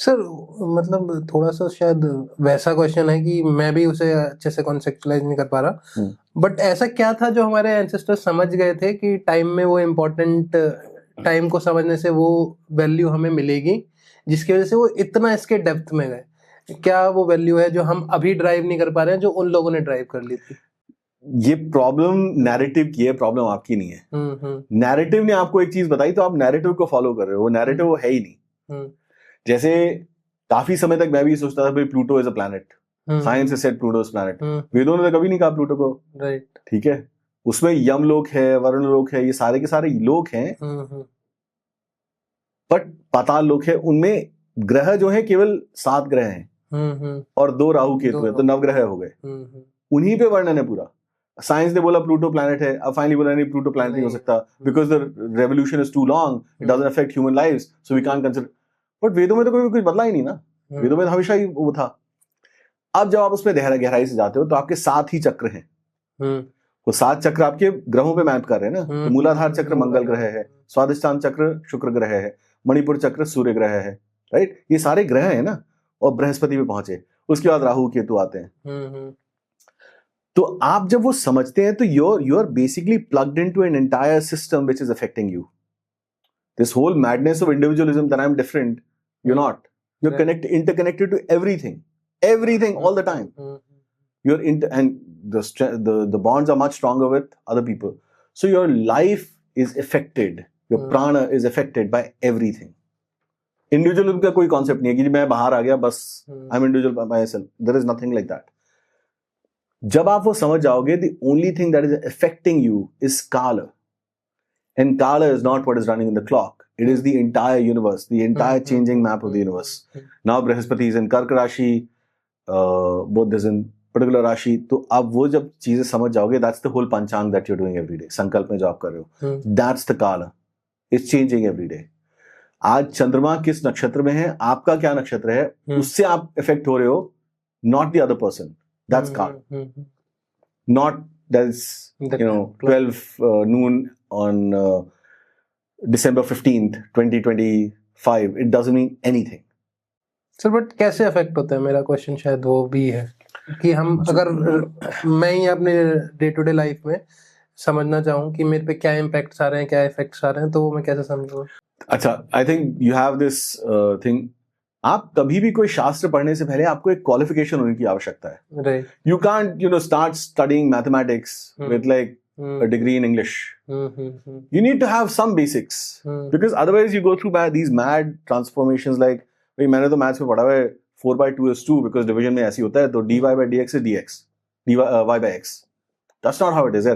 Sir मतलब थोड़ा सा शायद वैसा क्वेश्चन है कि मैं भी उसे अच्छे से कॉन्सेप्चुलाइज नहीं कर पा रहा, बट ऐसा क्या था जो हमारे एंसेस्टर्स समझ गए थे कि टाइम में वो इम्पोर्टेंट, टाइम को समझने से वो वैल्यू हमें मिलेगी, जिसकी वजह से वो इतना इसके डेप्थ में गए? क्या वो वैल्यू है जो हम अभी ड्राइव नहीं कर पा रहे हैं, जो उन लोगों ने ड्राइव कर ली थी? ये प्रॉब्लम नैरेटिव की है, प्रॉब्लम आपकी नहीं है। नैरेटिव ने आपको एक चीज बताई तो आप नैरेटिव को फॉलो कर रहे हो, वो नैरेटिव वो है ही नहीं। जैसे काफी समय तक मैं भी सोचता था भाई Pluto is a planet, science is said Pluto is planet, वेदों ने तो कभी नहीं कहा प्लूटो को, राइट? ठीक है, उसमें यम लोक है, वरुण लोक है, ये सारे के सारे लोक हैं, बट पाताल लोक है, उनमें ग्रह जो है केवल 7 ग्रह हैं और 2 राहु केतु है, तो 9 ग्रह हो गए, उन्हीं पे वर्णन है पूरा। साइंस ने बोला प्लूटो प्लैनेट है, अब फाइनली बोला नहीं प्लूटो प्लैनेट नहीं हो सकता, because the revolution is too long, it doesn't affect human lives, so we can't consider. But वेदों में तो कोई कुछ बदला ही नहीं ना, वेदों में तो हमेशा ही वो था। अब जब आप उसमें गहराई से जाते हो तो आपके 7 ही चक्र हैं, वो 7 चक्र आपके ग्रहों पे मैप कर रहे हैं ना। तो मूलाधार चक्र मंगल ग्रह है, स्वादिष्टान चक्र शुक्र ग्रह है, मणिपुर चक्र सूर्य ग्रह है, राइट, ये सारे ग्रह है ना, और बृहस्पति पे पहुंचे, उसके बाद राहु केतु आते हैं। तो आप जब वो समझते हैं तो you are basically plugged into an entire system which is affecting you. This whole madness of individualism that I am different, you are not, you are interconnected to everything all the time. You're and the bonds are much stronger with other people, so your life is affected, your prana is affected by everything. Individualism का कोई concept नहीं है कि मैं बाहर आ गया बस I'm individual by myself, there is nothing like that. जब आप वो समझ जाओगे, the only thing that is affecting you is kala, and kala is not what is running in the clock, it is the entire universe, the entire changing map of the universe. Now Brihaspati is in Kark Rashi, both is in particular राशि, तो अब वो जब चीजें समझ जाओगे, that's the whole पंचांग that you're doing every day, संकल्प में जो आप कर रहे हो, that's the kala, it's changing every day. आज चंद्रमा किस नक्षत्र में है, आपका क्या नक्षत्र है, उससे आप इफेक्ट हो रहे हो, not the other person, that's kala. Not that's 12 noon on December 15th 2025, it doesn't mean anything. Sir but कैसे अफेक्ट होता है, मेरा क्वेश्चन शायद वो भी है कि हम अगर मैं ही अपने डे टू डे लाइफ में समझना चाहूँ कि मेरे पे क्या इम्पैक्ट्स आ रहे हैं, क्या इफेक्ट्स आ रहे हैं, तो वो मैं कैसे समझूँ? अच्छा, I think you have this thing, आप कभी भी कोई शास्त्र पढ़ने से पहले आपको एक क्वालिफिकेशन होने की आवश्यकता है, right? You can't start studying mathematics with like a degree in English. You need to have some basics, because otherwise you go through these mad transformations like, भाई मैंने तो मैथ्स में पढ़ा है 4/2 is 2 because डिवीजन में ऐसी होता है, तो dy/dx is dx, y/x. That's not how it is.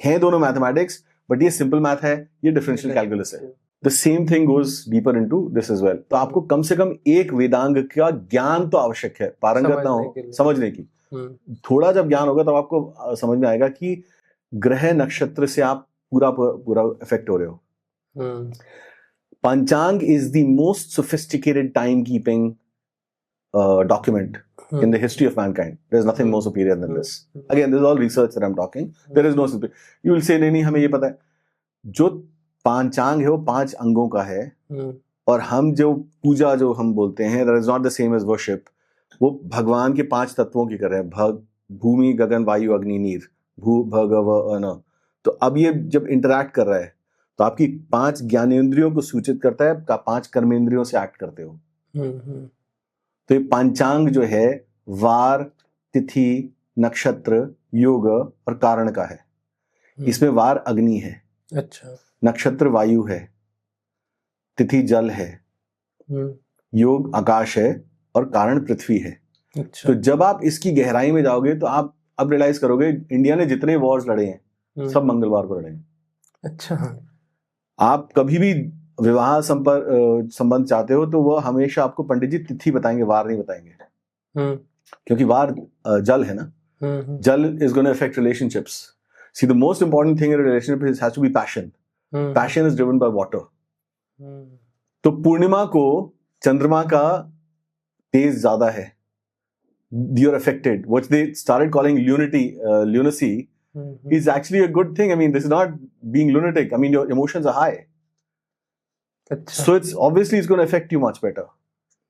हैं दोनों मैथमेटिक्स, बट ये सिंपल मैथ है, ये डिफरेंशियल कैलकुलस है. The same thing goes deeper into this as well. तो आपको कम से कम एक वेदांग का ज्ञान तो आवश्यक है, पारंगत ना हो, समझने की. थोड़ा जब ज्ञान होगा तब आपको समझ में आएगा कि ग्रह नक्षत्र से आप पूरा इफेक्ट हो रहे हो. Panchang is the most sophisticated timekeeping document in the history of mankind. There's nothing more superior than this. Again, this is all research that I'm talking. There is no superior. You will say नहीं हमें ये पता है. जो पांचांग है वो 5 अंगों का है, और हम जो पूजा जो हम बोलते हैं, that is not the same as worship. वो भगवान के 5 तत्वों की कर रहे हैं, भूमि गगन वायु अग्नि नीर, भू भगव अन. तो अब ये जब इंटरैक्ट कर रहा है तो आपकी 5 ज्ञानेंद्रियों को सूचित करता है, आप 5 कर्मेंद्रियों से एक्ट करते हो. तो ये पंचांग जो है वार, तिथि, नक्षत्र, योग और कारण का है. इसमें वार अग्नि है, अच्छा, नक्षत्र वायु है, तिथि जल है, योग आकाश है और कारण पृथ्वी है. अच्छा. तो जब आप इसकी गहराई में जाओगे तो आप अब रियलाइज करोगे इंडिया ने जितने वॉर्स लड़े हैं सब मंगलवार को लड़े हैं. अच्छा. आप कभी भी विवाह संबंध चाहते हो तो वो हमेशा आपको पंडित जी तिथि बताएंगे, वार नहीं बताएंगे, क्योंकि वार जल है ना. Jal is gonna affect relationships. See the most important thing in relationship has to be passion. Passion is driven by water. तो पूर्णिमा को चंद्रमा का तेज ज्यादा है, you are affected. What they started calling lunacy is actually a good thing. I mean, this is not being lunatic. I mean, your emotions are high. So it's going to affect you much better.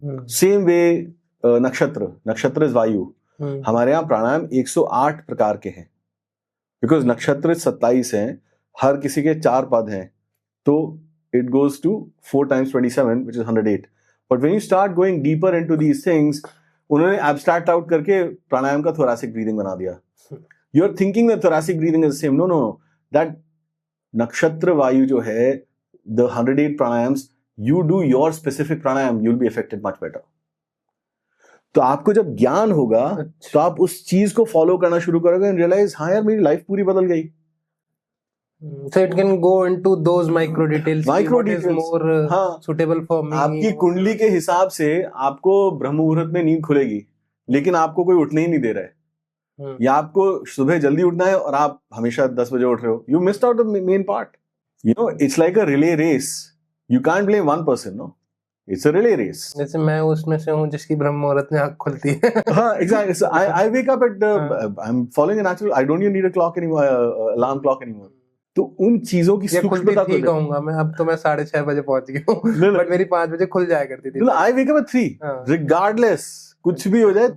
Same way नक्षत्र is वायु. हमारे यहाँ प्राणायाम 108 प्रकार के हैं, because नक्षत्र 27 हैं, हर किसी के 4 पद हैं, तो it goes to 4 times 27, which is 108. But when you start going deeper into these things, उन्होंने abstract out करके प्राणायाम का thoracic breathing बना दिया. You're thinking that thoracic breathing is the same. No. That nakshatra vayu जो है, the 108 pranayams, you do your specific pranayam, you'll be affected much better. तो आपको जब ज्ञान होगा, तो आप उस चीज को फॉलो करना शुरू करोगे and realize, हाँ यार मेरी लाइफ पूरी बदल गई. So it can go into those micro details. What is more suitable for me. आपकी कुंडली के हिसाब से आपको ब्रह्म मुहूर्त में नींद खुलेगी, लेकिन आपको कोई उठने ही नहीं दे रहा है. या आपको सुबह जल्दी उठना है और आप हमेशा 10 बजे उठ रहे हो. You missed out the main part. You know, it's like a relay race. You can't blame one person, no? It's a relay race. जैसे मैं उसमें से हूँ जिसकी ब्रह्म मुहूर्त में आँख खुलती है. हाँ, exactly. So I wake up at I'm following a natural. I don't even need a clock anymore, alarm clock anymore. तो उन चीजों की सूक्ष्मता को कहूंगा मैं. अब तो मैं 6:30 बजे पहुंच गया हूँ, बट मेरी 5 बजे खुल जाया करती थी. I wake up at 3, regardless कुछ भी हो जाए,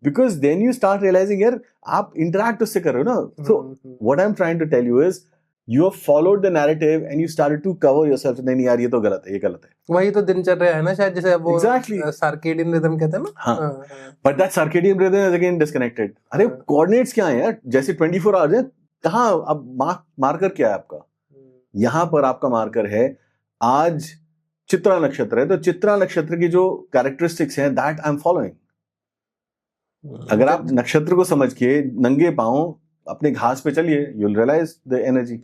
because then you start realizing यार आप interact उससे कर रहे हो ना. So what I'm trying to tell you is you have followed the narrative and you started to cover yourself. नहीं यार ये तो गलत है, ये गलत है. वही तो दिनचर्या है ना शायद, जैसे अब वो सर्केडियन रिदम कहते हैं ना. हाँ. But that circadian rhythm is again disconnected. अरे कोऑर्डिनेट्स क्या हैं यार, जैसे 24 आवर्स है, कहाँ अब मार्कर क्या है आपका? यहाँ पर आपका मार्कर है आज चित्रा नक्षत्र है, तो चित्रा नक्षत्र की जो कैरेक्टरिस्टिक्स हैं दैट आई एम फॉलोइंग. अगर आप नक्षत्र को समझ के नंगे पांव अपने घास पे चलिए, you will realise the energy.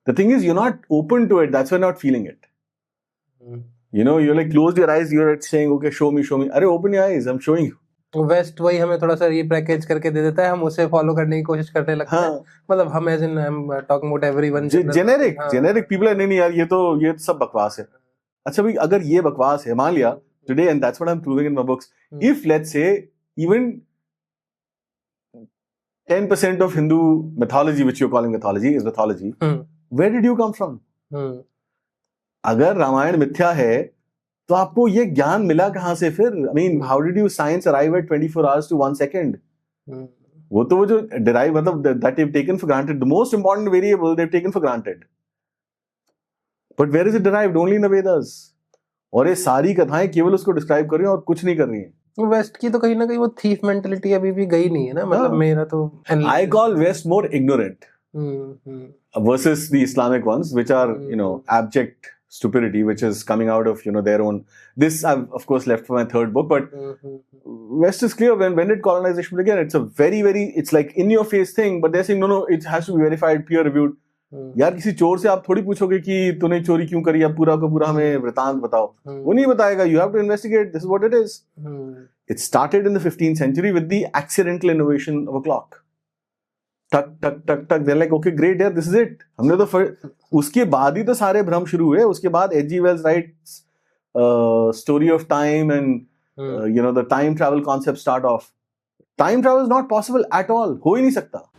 The thing is you not open to it, that's why not feeling it. You know, you like close your eyes, you are saying okay show me. अरे open your eyes, I am showing you. वेस्ट वही हमें थोड़ा सा रिपैकेज करके दे देता है, हम उसे फॉलो करने की कोशिश करने लगते हैं. मतलब हम as in I am talking about everyone, generic people है. नहीं यार ये तो सब बकवास है. अच्छा भाई, अगर ये बकवास है, मान लिया today, and that's what I am proving in my books, if let's say even 10% of Hindu mythology, which you're calling mythology, is mythology. Where did you come from? अगर रामायण मिथ्या है, तो आपको ये ज्ञान मिला कहाँ से फिर? I mean, how did you science arrive at 24 hours to 1 second? वो जो derive, मतलब that they've taken for granted, the most important variable they've taken for granted. But where is it derived? Only in the Vedas. और ये सारी कथाएं केवल उसको describe कर रही हैं और कुछ नहीं कर रही हैं. वेस्ट की तो कहीं ना कहीं वो थीफ मेंटालिटी अभी भी गई नहीं है ना. मतलब मेरा तो I call West more ignorant versus the Islamic ones, which are you know abject stupidity, which is coming out of their own. This I've of course left for my third book, but West is clear. When did colonization begin? It's a very it's like in your face thing, but they're saying no, it has to be verified, peer reviewed. यार किसी चोर से आप थोड़ी पूछोगे कि तूने चोरी क्यों करी, अब पूरा का पूरा हमें वृतांत बताओ. वो नहीं बताएगा. You have to investigate. This is what it is. It started in the 15th century with the accidental innovation of a clock. टक टक टक टक. They're like, okay, great, yeah, this is it. हमने तो उसके बाद ही तो सारे भ्रम शुरू हुए. उसके बाद H.G. Wells writes story of time and the time travel concept start off. Time travel is not possible at all. हो ही नहीं सकता.